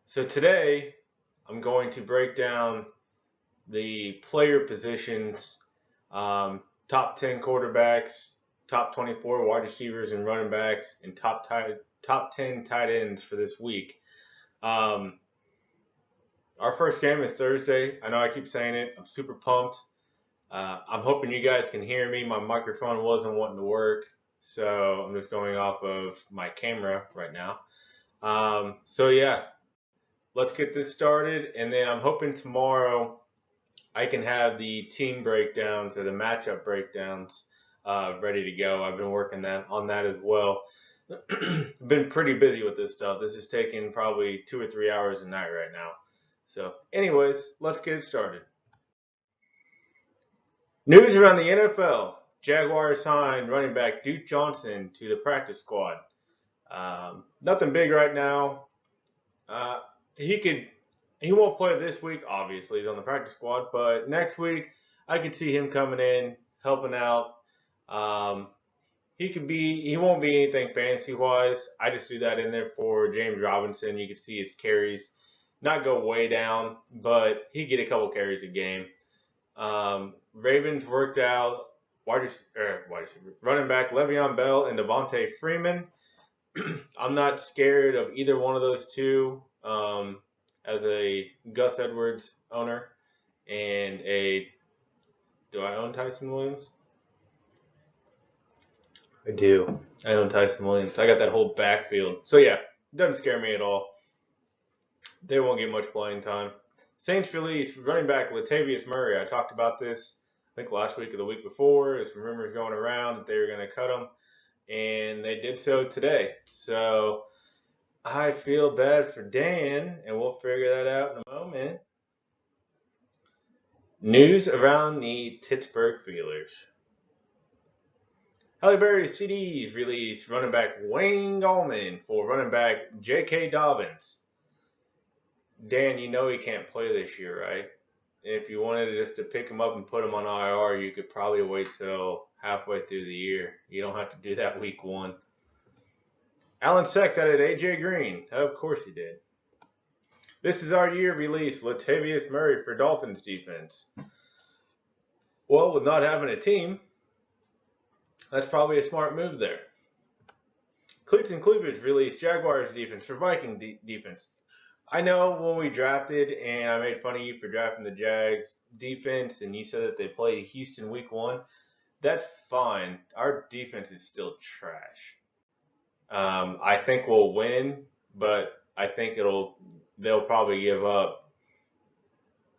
So today I'm going to break down the player positions, top 10 quarterbacks, top 24 wide receivers and running backs, and top 10 tight ends for this week. Um, our first game is Thursday. I know I keep saying it. I'm super pumped. I'm hoping you guys can hear me. My microphone wasn't wanting to work, so I'm just going off of my camera right now. So yeah, let's get this started, and then I'm hoping tomorrow I can have the team breakdowns or the matchup breakdowns ready to go. I've been working on that as well. I've been pretty busy with this stuff. This is taking probably 2 or 3 hours a night right now. So, anyways, let's get it started. News around the NFL. Jaguars signed running back Duke Johnson to the practice squad. Nothing big right now. Uh, he won't play this week. Obviously, he's on the practice squad. But next week, I could see him coming in, helping out. Um, he won't be anything fantasy wise. I just threw that in there for James Robinson. You can see his carries not go way down, but he get a couple carries a game. Ravens worked out wide receiver, running back Le'Veon Bell and Devontae Freeman. I'm not scared of either one of those two. As a Gus Edwards owner and do I own Tyson Williams? I do. I own Tyson Williams. I got that whole backfield. So yeah, doesn't scare me at all. They won't get much playing time. Saints released running back Latavius Murray. I talked about this, I think last week or the week before. There's some rumors going around that they were going to cut him, and they did so today. So I feel bad for Dan, and we'll figure that out in a moment. News around the Pittsburgh Steelers. Halle Berry's CDs released running back Wayne Gallman for running back J.K. Dobbins. Dan, you know he can't play this year, right? If you wanted just to pick him up and put him on IR, you could probably wait till halfway through the year. You don't have to do that week one. Alan Sex added A.J. Green. Of course he did. This is our year release Latavius Murray for Dolphins defense. Well, with not having a team, that's probably a smart move there. Cleats and Cleavage released Jaguars defense for Viking defense. I know when we drafted, and I made fun of you for drafting the Jags defense, and you said that they played Houston week one. That's fine. Our defense is still trash. I think we'll win, but I think they'll probably give up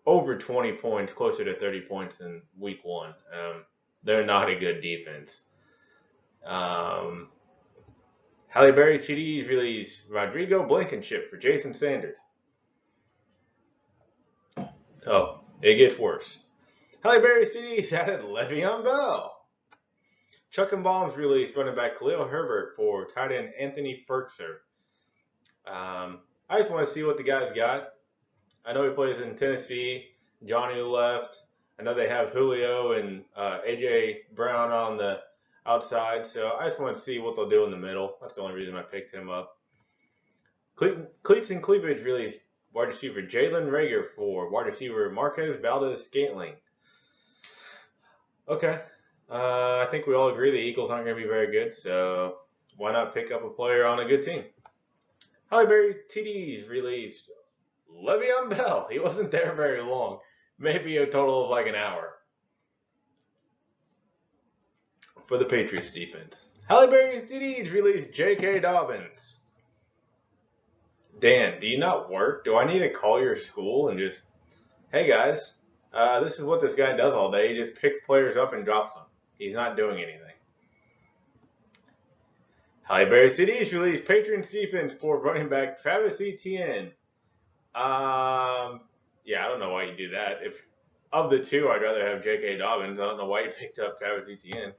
over 20 points, closer to 30 points in week one. They're not a good defense. Halle Berry TDs release Rodrigo Blankenship for Jason Sanders. Oh, it gets worse. Halle Berry TDs added Le'Veon Bell. Chuck and Bombs released running back Khalil Herbert for tight end Anthony Ferkser. I just want to see what the guy's got. I know he plays in Tennessee. Johnny left. I know they have Julio and A.J. Brown on the outside, so I just want to see what they'll do in the middle. That's the only reason I picked him up. Cleats and Cleavage released wide receiver Jalen Reagor for wide receiver Marquez Valdez-Scantling. Okay. I think we all agree the Eagles aren't going to be very good, so why not pick up a player on a good team? Halle Berry TDs released Le'Veon Bell. He wasn't there very long. Maybe a total of like an hour. For the Patriots defense. Halle Berry's TDs released J.K. Dobbins. Dan, do you not work? Do I need to call your school and just, hey guys, this is what this guy does all day. He just picks players up and drops them. He's not doing anything. Halle Berry CDs released Patriots defense for running back Travis Etienne. Yeah, I don't know why you do that. If of the two, I'd rather have J.K. Dobbins. I don't know why you picked up Travis Etienne.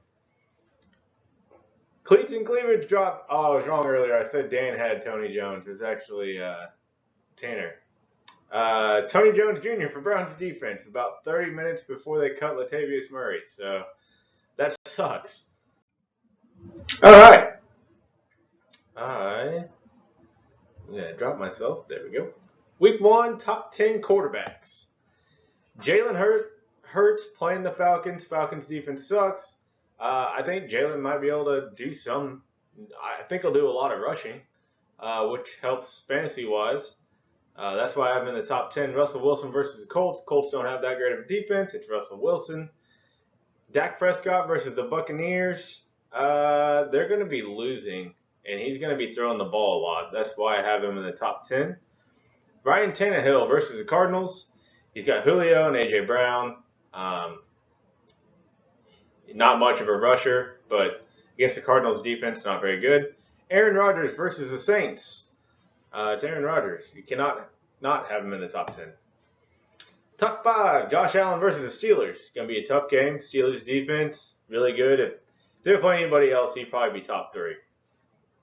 Cleats and Cleavage dropped. Oh, I was wrong earlier. I said Dan had Tony Jones. It's actually Tanner. Tony Jones Jr. for Browns defense about 30 minutes before they cut Latavius Murray. So that sucks. All right. I'm going to drop myself. There we go. Week 1, top 10 quarterbacks. Jalen Hurts playing the Falcons. Falcons defense sucks. I think Jalen might be able to do some. I think he'll do a lot of rushing, which helps fantasy-wise. That's why I have him in the top 10. Russell Wilson versus the Colts. Colts don't have that great of a defense. It's Russell Wilson. Dak Prescott versus the Buccaneers. They're going to be losing, and he's going to be throwing the ball a lot. That's why I have him in the top 10. Ryan Tannehill versus the Cardinals. He's got Julio and A.J. Brown. Not much of a rusher, but against the Cardinals defense, not very good. Aaron Rodgers versus the Saints. It's Aaron Rodgers. You cannot not have him in the top 10. Top 5, Josh Allen versus the Steelers. Going to be a tough game. Steelers defense, really good. If they were playing anybody else, he'd probably be top 3.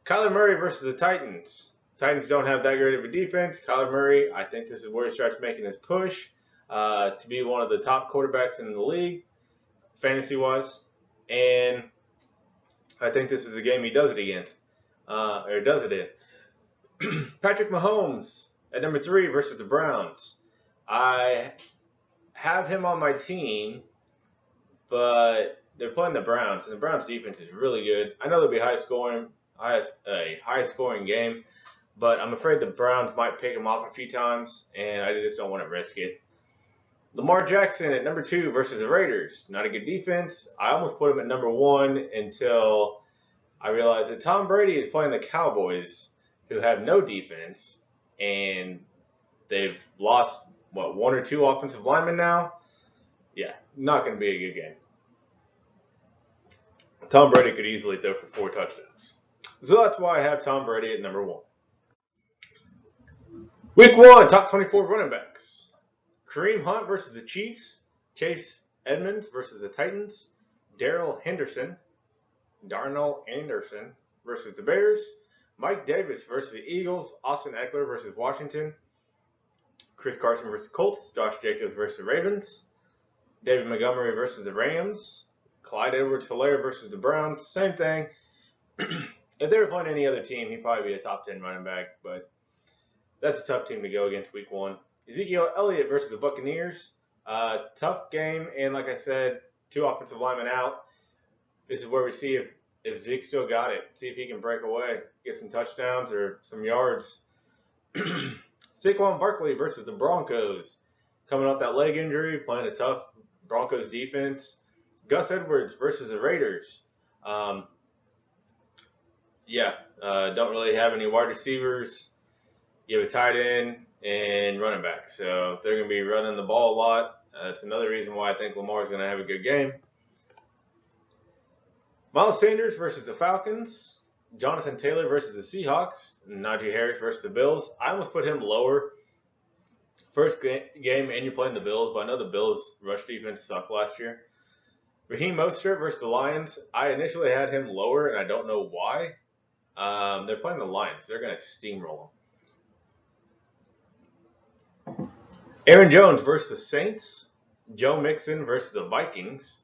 Kyler Murray versus the Titans. Titans don't have that great of a defense. Kyler Murray, I think this is where he starts making his push to be one of the top quarterbacks in the league, fantasy-wise. And I think this is a game he does it against, or does it in. Patrick Mahomes at number 3 versus the Browns. I have him on my team, but they're playing the Browns, and the Browns defense is really good. I know they'll be high scoring game, but I'm afraid the Browns might pick him off a few times, and I just don't want to risk it. Lamar Jackson at number 2 versus the Raiders. Not a good defense. I almost put him at number 1 until I realized that Tom Brady is playing the Cowboys, who have no defense, and they've lost, 1 or 2 offensive linemen now? Yeah, not going to be a good game. Tom Brady could easily throw for 4 touchdowns. So that's why I have Tom Brady at number 1. Week 1, top 24 running backs. Kareem Hunt versus the Chiefs. Chase Edmonds versus the Titans. Darrell Anderson versus the Bears. Mike Davis versus the Eagles. Austin Eckler versus Washington. Chris Carson versus the Colts. Josh Jacobs versus the Ravens. David Montgomery versus the Rams. Clyde Edwards-Helaire versus the Browns. Same thing. If they were playing any other team, he'd probably be a top 10 running back, but that's a tough team to go against week 1. Ezekiel Elliott versus the Buccaneers. Tough game, and like I said, 2 offensive linemen out. This is where we see if Zeke still got it. See if he can break away, get some touchdowns or some yards. Saquon Barkley versus the Broncos. Coming off that leg injury, playing a tough Broncos defense. Gus Edwards versus the Raiders. Don't really have any wide receivers. You have a tight end and running back. So they're going to be running the ball a lot. That's another reason why I think Lamar is going to have a good game. Miles Sanders versus the Falcons. Jonathan Taylor versus the Seahawks. Najee Harris versus the Bills. I almost put him lower. First game, and you're playing the Bills, but I know the Bills' rush defense sucked last year. Raheem Mostert versus the Lions. I initially had him lower, and I don't know why. They're playing the Lions. They're going to steamroll them. Aaron Jones versus the Saints. Joe Mixon versus the Vikings.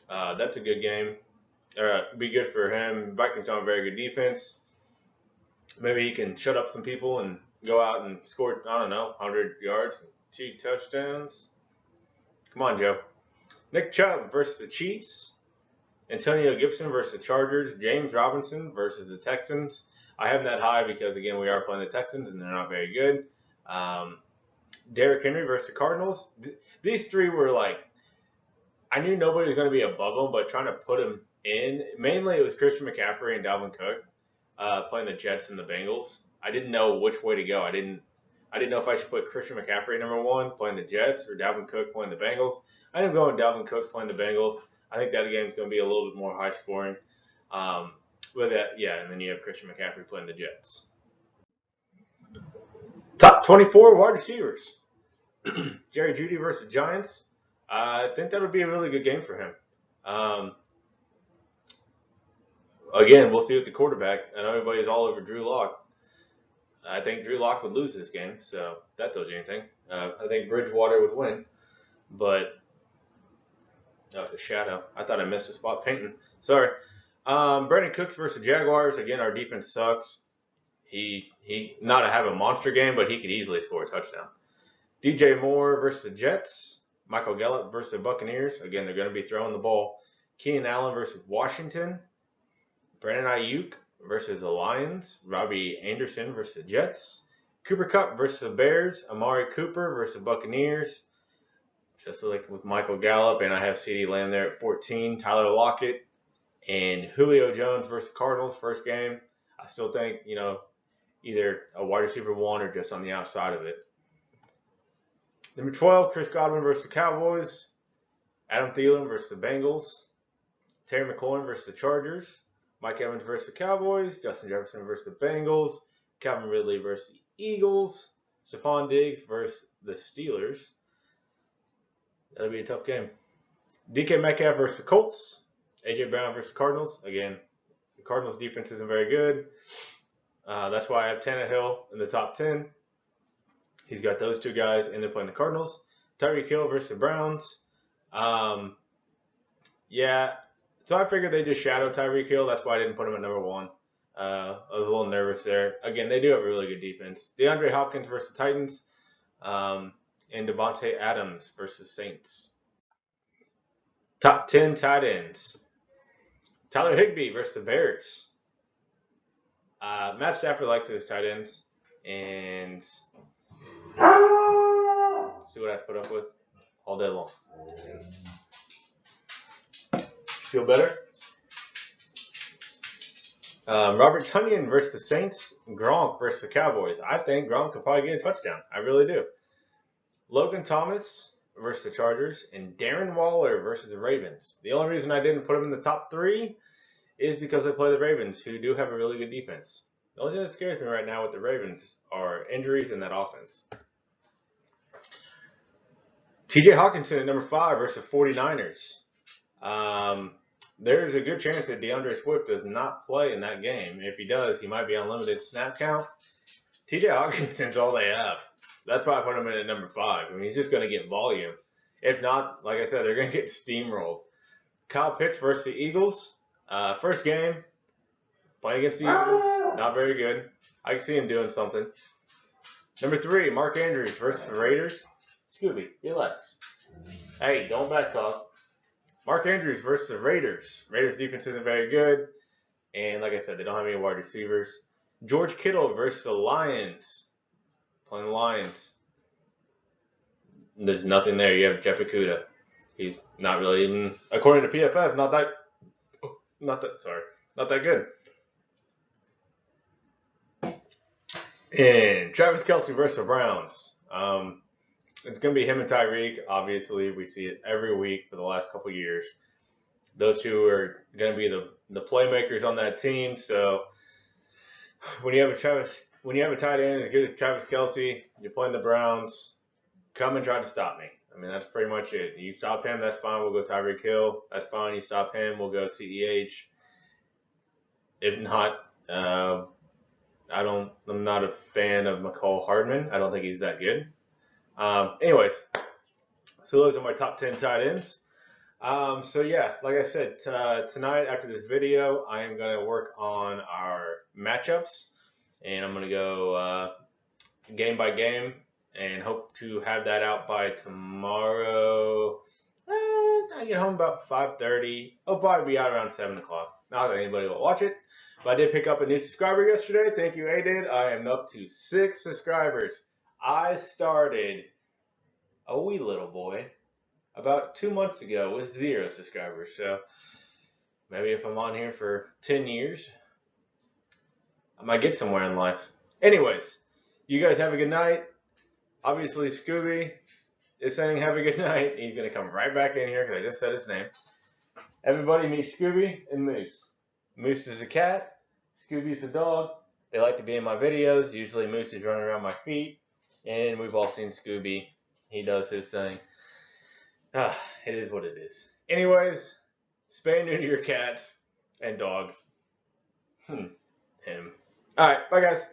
That's a good game. Be good for him. Vikings don't have a very good defense. Maybe he can shut up some people and go out and score, 100 yards and 2 touchdowns. Come on, Joe. Nick Chubb versus the Chiefs. Antonio Gibson versus the Chargers. James Robinson versus the Texans. I have that high because, again, we are playing the Texans, and they're not very good. Derrick Henry versus the Cardinals. These 3 were I knew nobody was going to be above them, but trying to put them in. Mainly it was Christian McCaffrey and Dalvin Cook playing the Jets and the Bengals. I didn't know which way to go. I didn't know if I should put Christian McCaffrey at number 1 playing the Jets or Dalvin Cook playing the Bengals. I ended up going Dalvin Cook playing the Bengals. I think that game is going to be a little bit more high scoring. With that, and then you have Christian McCaffrey playing the Jets. Top 24 wide receivers. Jerry Jeudy versus Giants. I think that would be a really good game for him. Again, we'll see with the quarterback. I know everybody's all over Drew Lock. I think Drew Lock would lose this game, so that tells you anything. I think Bridgewater would win, but it's a shadow. I thought I missed a spot painting. Sorry. Brandon Cooks versus Jaguars. Again, our defense sucks. he not have a monster game, but he could easily score a touchdown. DJ Moore versus the Jets. Michael Gallup versus the Buccaneers. Again, they're going to be throwing the ball. Keenan Allen versus Washington. Brandon Ayuk versus the Lions. Robbie Anderson versus the Jets. Cooper Kupp versus the Bears. Amari Cooper versus the Buccaneers. Just like with Michael Gallup, and I have CeeDee Lamb there at 14. Tyler Lockett and Julio Jones versus Cardinals, first game. I still think, either a wide receiver 1 or just on the outside of it. Number 12, Chris Godwin versus the Cowboys. Adam Thielen versus the Bengals. Terry McLaurin versus the Chargers. Mike Evans versus the Cowboys. Justin Jefferson versus the Bengals. Calvin Ridley versus the Eagles. Stephon Diggs versus the Steelers. That'll be a tough game. DK Metcalf versus the Colts. AJ Brown versus the Cardinals. Again, the Cardinals defense isn't very good. That's why I have Tannehill in the top 10. He's got those two guys, and they're playing the Cardinals. Tyreek Hill versus the Browns. So I figured they just shadow Tyreek Hill. That's why I didn't put him at number 1. I was a little nervous there. Again, they do have a really good defense. DeAndre Hopkins versus the Titans. And Devontae Adams versus Saints. Top 10 tight ends. Tyler Higbee versus the Bears. Matt Stafford likes his tight ends. And see what I have to put up with all day long. Feel better? Robert Tonyan versus the Saints. Gronk versus the Cowboys. I think Gronk could probably get a touchdown. I really do. Logan Thomas versus the Chargers. And Darren Waller versus the Ravens. The only reason I didn't put him in the top 3 is because they play the Ravens, who do have a really good defense. The only thing that scares me right now with the Ravens are injuries in that offense. TJ Hawkinson at number 5 versus the 49ers. There's a good chance that DeAndre Swift does not play in that game. If he does, he might be on limited snap count. TJ Hawkinson's all they have. That's why I put him in at number 5. I mean, he's just going to get volume. If not, like I said, they're going to get steamrolled. Kyle Pitts versus the Eagles. First game, playing against the Eagles. Not very good. I can see him doing something. Number 3, Mark Andrews versus the Raiders. Scooby, relax. Hey, don't backtalk. Mark Andrews versus the Raiders. Raiders defense isn't very good. And like I said, they don't have any wide receivers. George Kittle versus the Lions. Playing the Lions. There's nothing there. You have Jeff Okudah. He's not really even, according to PFF, not that good. And Travis Kelce versus the Browns. It's going to be him and Tyreek. Obviously, we see it every week for the last couple of years. Those two are going to be the playmakers on that team. So when you have a tight end as good as Travis Kelce, you're playing the Browns, come and try to stop me. I mean, that's pretty much it. You stop him, that's fine. We'll go Tyreek Hill. That's fine. You stop him, we'll go CEH. If not, I'm not a fan of McCall Hardman. I don't think he's that good. Anyways, so those are my top 10 tight ends. Like I said, tonight after this video, I am going to work on our matchups, and I'm going to go game by game, and hope to have that out by tomorrow. I get home about 5:30. I'll probably be out around 7 o'clock. Not that anybody will watch it, but I did pick up a new subscriber yesterday. Thank you, A-Did. I am up to 6 subscribers. I started a wee little boy about 2 months ago with 0 subscribers. So maybe if I'm on here for 10 years, I might get somewhere in life. Anyways, you guys have a good night. Obviously, Scooby is saying have a good night. He's going to come right back in here because I just said his name. Everybody meet Scooby and Moose. Moose is a cat. Scooby's a dog. They like to be in my videos. Usually Moose is running around my feet. And we've all seen Scooby. He does his thing. It is what it is. Anyways, spay and neuter your cats and dogs. Him. Alright, bye guys.